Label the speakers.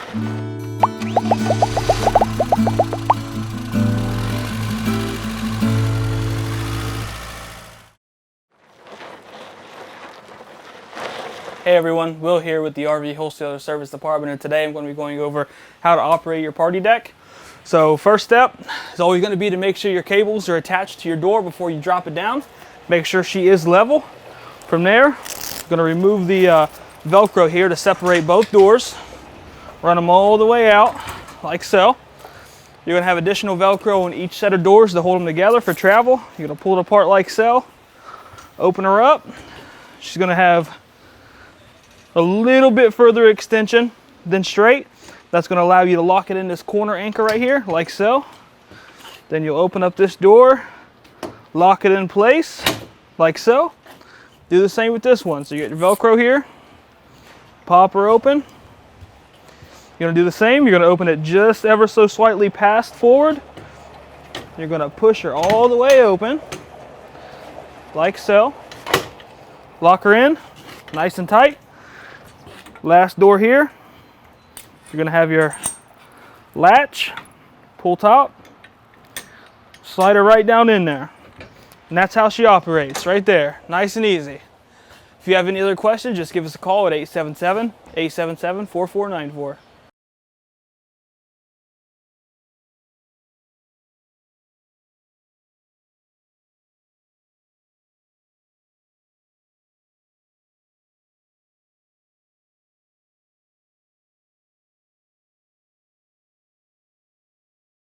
Speaker 1: Hey everyone, Will here with the RV Wholesaler Service Department, and today I'm going to be going over how to operate your party deck. So first step is always going to be to make sure your cables are attached to your door before you drop it down. Make sure she is level. From there, I'm going to remove the Velcro here to separate both doors. Run them all the way out like so. You're going to have additional Velcro on each set of doors to hold them together for travel. You're going to pull it apart like so. Open her up. She's going to have a little bit further extension than straight. That's going to allow you to lock it in this corner anchor right here, like so. Then you'll open up this door, lock it in place, like so. Do the same with this one. So you get your Velcro here, pop her open. You're going to do the same. You're going to open it just ever so slightly past forward. You're going to push her all the way open, like so. Lock her in, nice and tight. Last door here, you're going to have your latch, pull top, slide her right down in there. And that's how she operates, right there. Nice and easy. If you have any other questions, just give us a call at 877-877-4494.